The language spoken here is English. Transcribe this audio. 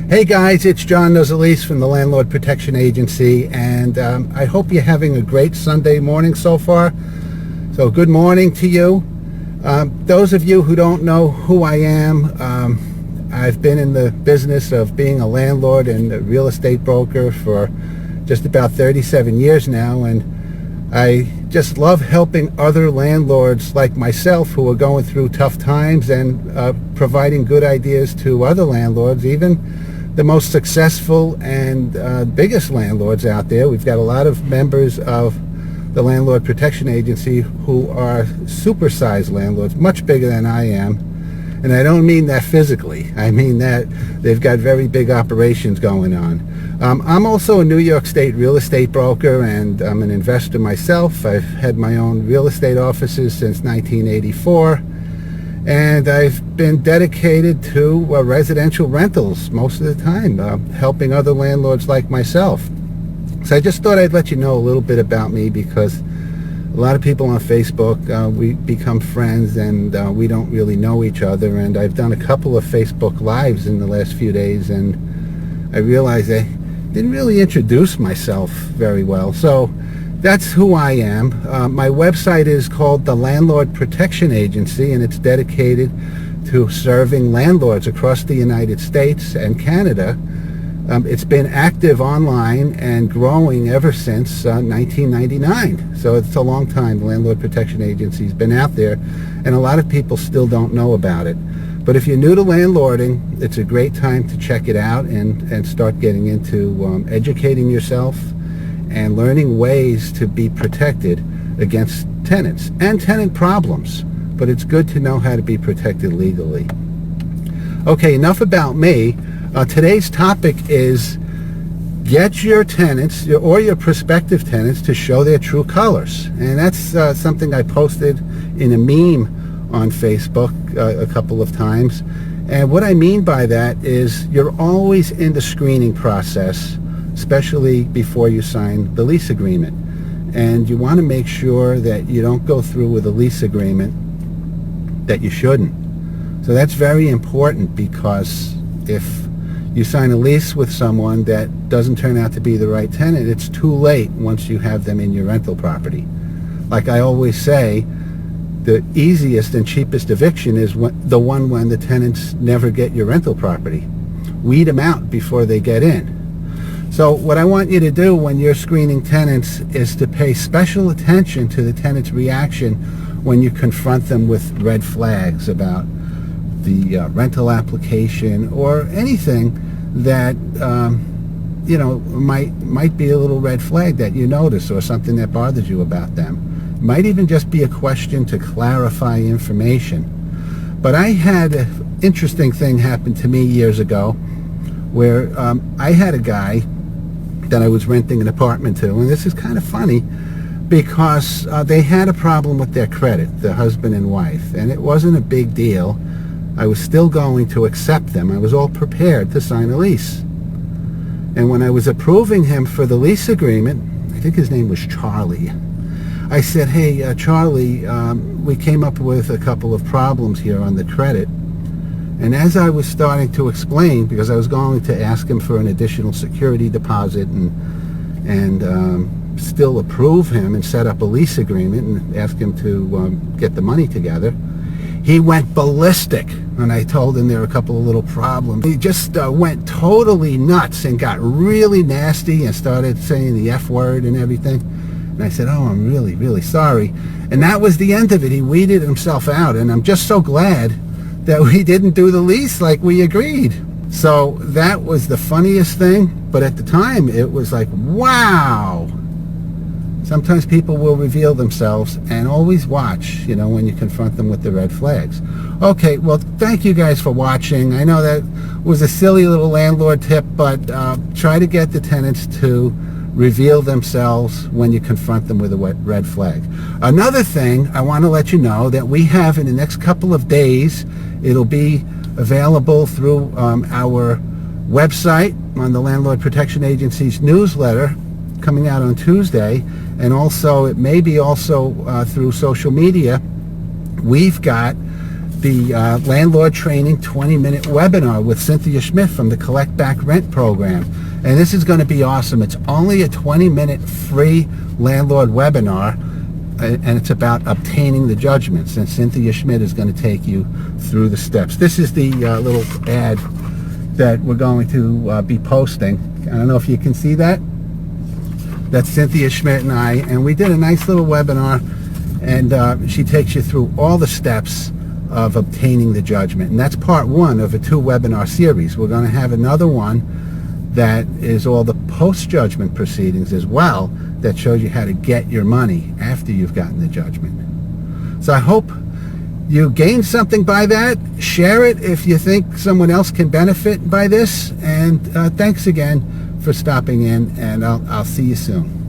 Hey guys, it's John Knows a Lease from the Landlord Protection Agency, and I hope you're having a great Sunday morning so far. So good morning to you. Those of you who don't know who I am, I've been in the business of being a landlord and a real estate broker for just about 37 years now, and I just love helping other landlords like myself who are going through tough times and providing good ideas to other landlords, even the most successful and biggest landlords out there. We've got a lot of members of the Landlord Protection Agency who are supersized landlords, much bigger than I am. And I don't mean that physically. I mean that they've got very big operations going on. I'm also a New York State real estate broker, and I'm an investor myself. I've had my own real estate offices since 1984. And I've been dedicated to residential rentals most of the time, helping other landlords like myself. So I just thought I'd let you know a little bit about me, because a lot of people on Facebook, we become friends and we don't really know each other. And I've done a couple of Facebook Lives in the last few days, and I realized I didn't really introduce myself very well. So that's who I am. My website is called the Landlord Protection Agency, and it's dedicated to serving landlords across the United States and Canada. It's been active online and growing ever since 1999. So it's a long time. The Landlord Protection Agency has been out there, and a lot of people still don't know about it. But if you're new to landlording, it's a great time to check it out and start getting into educating yourself and learning ways to be protected against tenants and tenant problems. But it's good to know how to be protected legally. Okay, enough about me. Today's topic is get your tenants or your prospective tenants to show their true colors. And that's something I posted in a meme on Facebook a couple of times. And what I mean by that is you're always in the screening process, especially before you sign the lease agreement. And you want to make sure that you don't go through with a lease agreement that you shouldn't. So that's very important, because if you sign a lease with someone that doesn't turn out to be the right tenant, it's too late once you have them in your rental property. Like I always say, the easiest and cheapest eviction is the one when the tenants never get your rental property. Weed them out before they get in. So what I want you to do when you're screening tenants is to pay special attention to the tenant's reaction when you confront them with red flags about the rental application or anything that might be a little red flag that you notice, or something that bothers you about them. It might even just be a question to clarify information. But I had an interesting thing happen to me years ago, where I had a guy that I was renting an apartment to, and this is kind of funny, because they had a problem with their credit, the husband and wife, and it wasn't a big deal. I was still going to accept them. I was all prepared to sign a lease. And when I was approving him for the lease agreement, I think his name was Charlie, I said, hey, Charlie, we came up with a couple of problems here on the credit. And as I was starting to explain, because I was going to ask him for an additional security deposit and still approve him and set up a lease agreement and ask him to get the money together, he went ballistic when I told him there were a couple of little problems. He just went totally nuts and got really nasty and started saying the F word and everything. And I said, oh, I'm really, really sorry. And that was the end of it. He weeded himself out, and I'm just so glad that we didn't do the lease like we agreed. So that was the funniest thing, but at the time it was like, wow. Sometimes people will reveal themselves, and always watch, when you confront them with the red flags. Okay, well, thank you guys for watching. I know that was a silly little landlord tip, but try to get the tenants to reveal themselves when you confront them with a red flag. Another thing, I want to let you know that we have in the next couple of days, it'll be available through our website on the Landlord Protection Agency's newsletter coming out on Tuesday, and also it may be also through social media. We've got the landlord training 20-minute webinar with Cynthia Schmidt from the Collect Back Rent program. And this is going to be awesome. It's only a 20-minute free landlord webinar, and it's about obtaining the judgments. And Cynthia Schmidt is going to take you through the steps. This is the little ad that we're going to be posting. I don't know if you can see that. That's Cynthia Schmidt and I, and we did a nice little webinar, and she takes you through all the steps of obtaining the judgment. And that's part one of a 2-webinar series. We're going to have another one that is all the post-judgment proceedings as well, that shows you how to get your money after you've gotten the judgment. So I hope you gain something by that. Share it if you think someone else can benefit by this. And thanks again for stopping in, and I'll see you soon.